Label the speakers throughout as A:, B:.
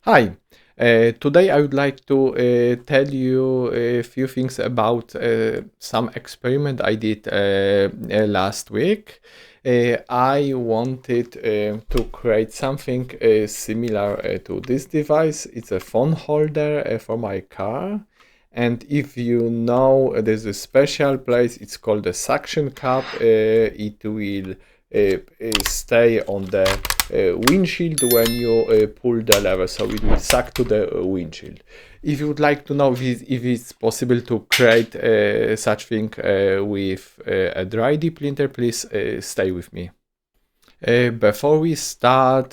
A: Hi, today I would like to tell you a few things about some experiment I did last week. I wanted to create something similar to this device. It's a phone holder for my car. And if you know, there's a special place, it's called the suction cup. It will stay on the windshield when you pull the lever, so it will suck to the windshield. If you would like to know if it's possible to create such thing with a dry dip linter, please stay with me. Before we start,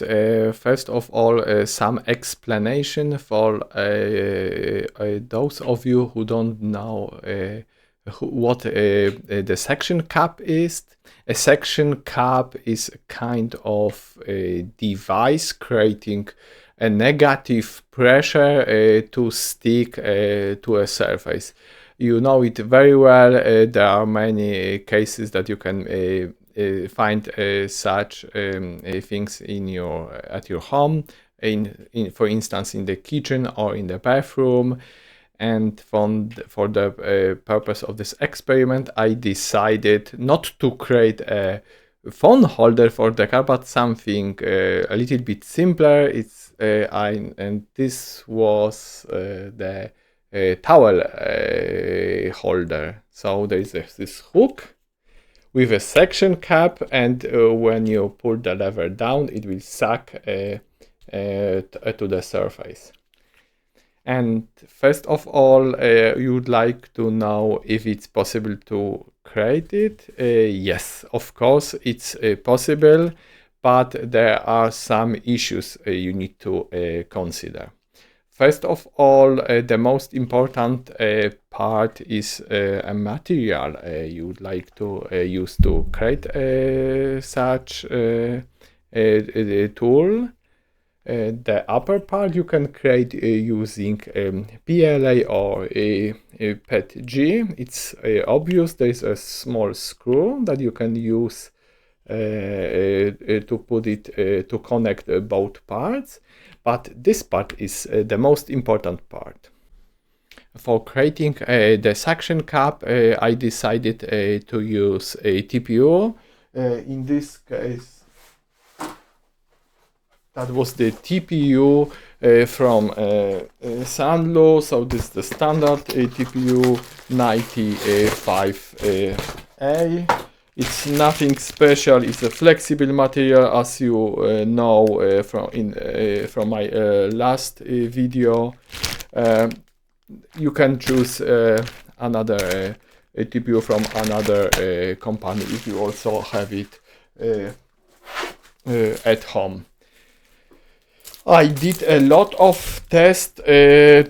A: first of all, some explanation for those of you who don't know what the suction cup is. A suction cup is a kind of a device creating a negative pressure to stick to a surface. You know it very well. There are many cases that you can find such things at your home, for instance in the kitchen or in the bathroom. And for the purpose of this experiment, I decided not to create a phone holder for the car, but something a little bit simpler. And this was the towel holder. So there is this hook with a suction cap, and when you pull the lever down, it will suck to the surface. And first of all, you would like to know if it's possible to create it. Yes, of course, it's possible, but there are some issues you need to consider. First of all, the most important part is a material you would like to use to create such a tool. The upper part you can create using PLA or PETG. It's obvious there is a small screw that you can use to put it to connect both parts, but this part is the most important part. For creating the suction cup, I decided to use a TPU. In this case, that was the TPU from Sanlo. So this is the standard TPU 95A. It's nothing special. It's a flexible material, as you know from my last video. You can choose another TPU from another company if you also have it at home. I did a lot of tests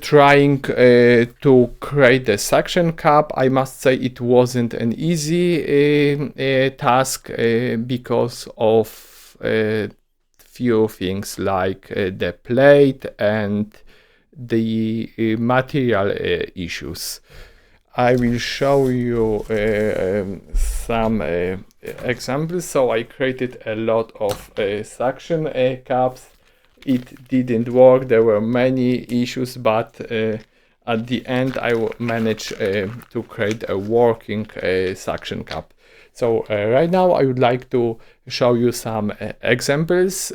A: trying to create the suction cup. I must say it wasn't an easy task because of few things like the plate and the material issues. I will show you some examples. So I created a lot of suction cups. It didn't work. There were many issues, but at the end I managed to create a working suction cup. So right now I would like to show you some examples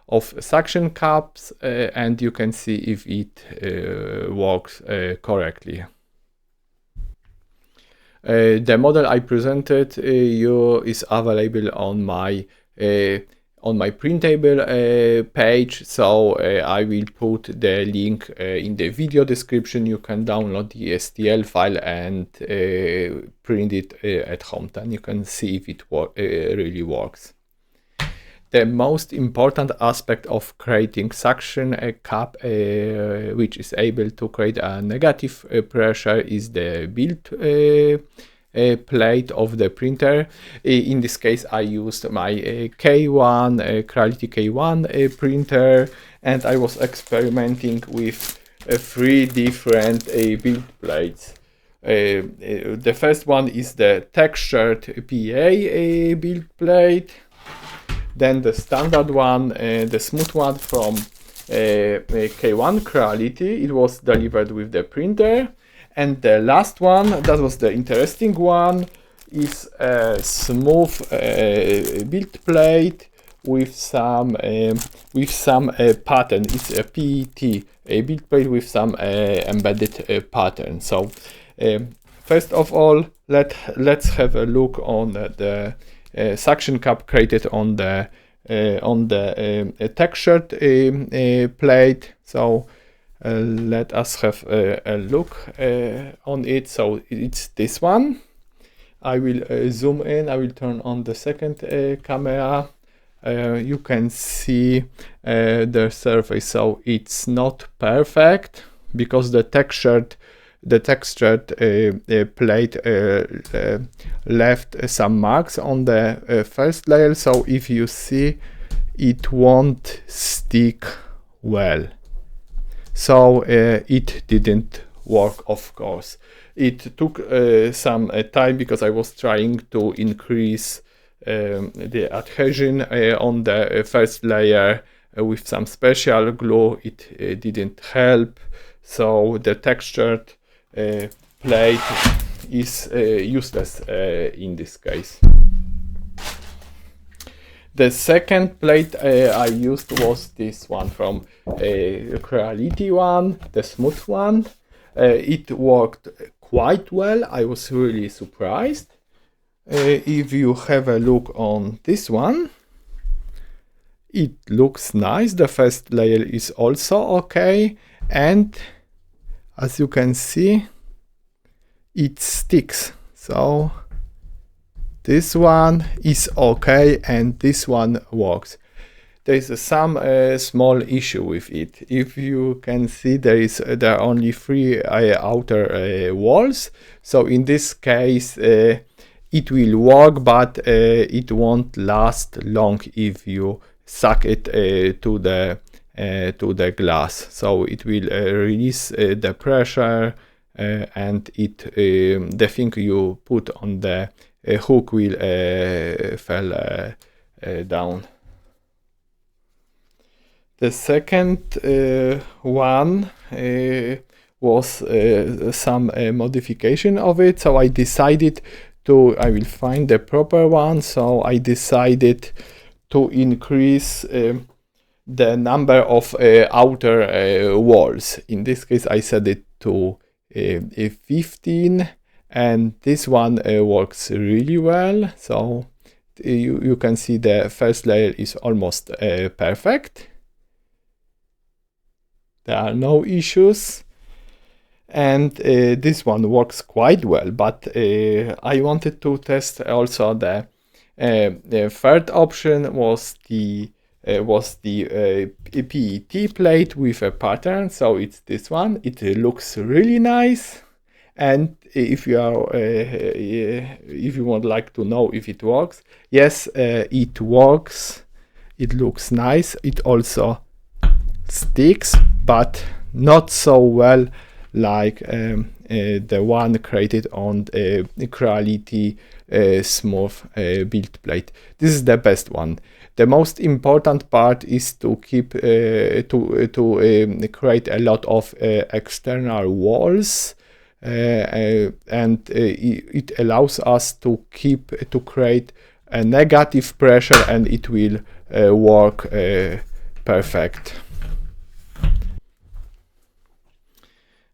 A: of suction cups and you can see if it works correctly. The model I presented you is available on my printable page, so I will put the link in the video description. You can download the STL file and print it at home. Then you can see if it really works. The most important aspect of creating suction cup which is able to create a negative pressure is the build plate of the printer. In this case I used my K1 Creality K1 printer, and I was experimenting with 3 different build plates. The first one is the textured PA build plate, then the standard one, the smooth one from K1 Creality. It was delivered with the printer. And the last one, that was the interesting one, is a smooth build plate with some pattern. It's a PET build plate with some embedded pattern. So first of all, let's have a look on the suction cup created on the textured plate. So let us have a look on it. So it's this one. I will zoom in. I will turn on the second camera. You can see the surface. So it's not perfect because the textured plate left some marks on the first layer. So if you see, it won't stick well. So it didn't work, of course. It took some time because I was trying to increase the adhesion on the first layer with some special glue. It didn't help. So the textured plate is useless in this case. The second plate I used was this one from Creality one, the smooth one. It worked quite well. I was really surprised. If you have a look on this one, it looks nice. The first layer is also okay, and as you can see, it sticks. So this one is okay, and this one works. There is some small issue with it. If you can see, there are only 3 outer walls. So in this case, it will work, but it won't last long if you suck it to the glass. So it will release the pressure, and the thing you put on the hook will fall down. The second one was some modification of it. So I decided I will find the proper one. So I decided to increase the number of outer walls. In this case, I set it to 15. And this one works really well. So you can see the first layer is almost perfect. There are no issues. And this one works quite well. But I wanted to test also the third option was the PET plate with a pattern. So it's this one. It looks really nice. And if you would like to know if it works, yes, it works. It looks nice. It also sticks, but not so well like the one created on Creality smooth build plate. This is the best one. The most important part is to keep create a lot of external walls. And it allows us to create a negative pressure, and it will work perfect.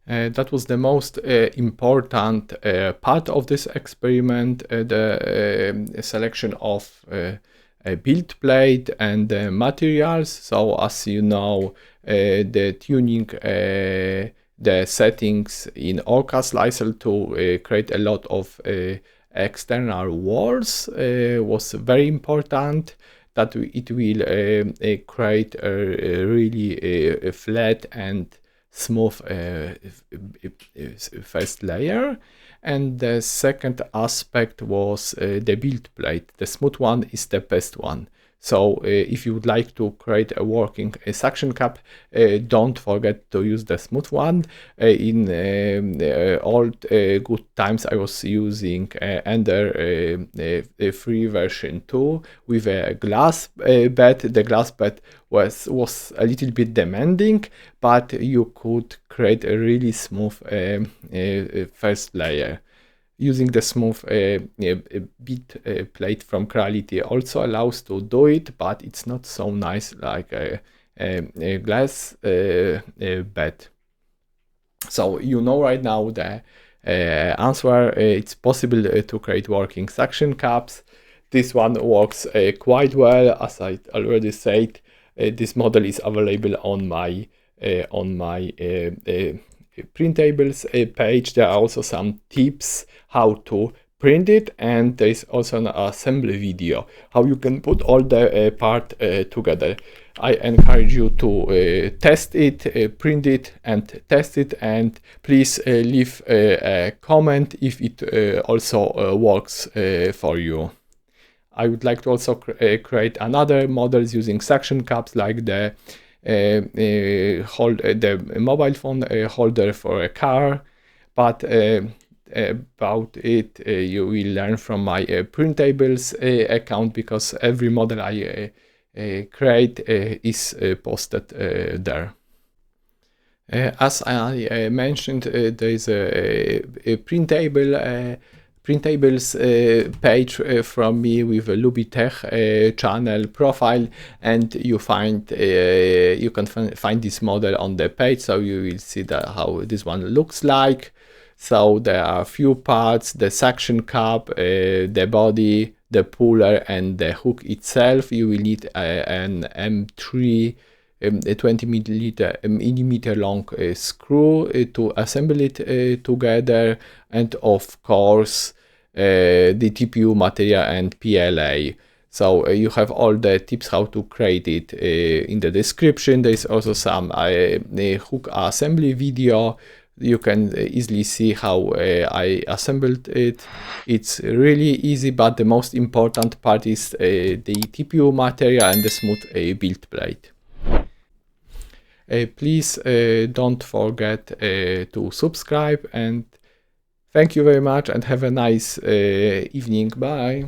A: That was the most important part of this experiment, the selection of a build plate and the materials. So as you know, the tuning the settings in Orca Slicer to create a lot of external walls was very important, that it will create a really flat and smooth first layer. And the second aspect was the build plate. The smooth one is the best one. So if you would like to create a working suction cup, don't forget to use the smooth one. In old good times, I was using Ender free version 2 with a glass bed. The glass bed was a little bit demanding, but you could create a really smooth first layer. Using the smooth bit plate from Creality also allows to do it, but it's not so nice like a glass bed. So you know right now the answer. It's possible to create working suction cups. This one works quite well. As I already said, this model is available on my printables page. There are also some tips how to print it, and there is also an assembly video how you can put all the part together. I encourage you to test it, print it and test it, and please leave a comment if it also works for you. I would like to also create another models using suction cups, like the the mobile phone holder for a car, but about it you will learn from my printables account, because every model I create is posted there. As I mentioned, there is a printables page from me with a Lubitech channel profile, and you can find this model on the page, so you will see how this one looks like. So there are a few parts: the suction cup, the body, the puller, and the hook itself. You will need an M3 a 20 millimeter long screw to assemble it together, and of course the TPU material and PLA. So you have all the tips how to create it in the description. There is also some hook assembly video. You can easily see how I assembled it. It's really easy, but the most important part is the TPU material and the smooth build plate. Please don't forget to subscribe, and thank you very much, and have a nice evening. Bye.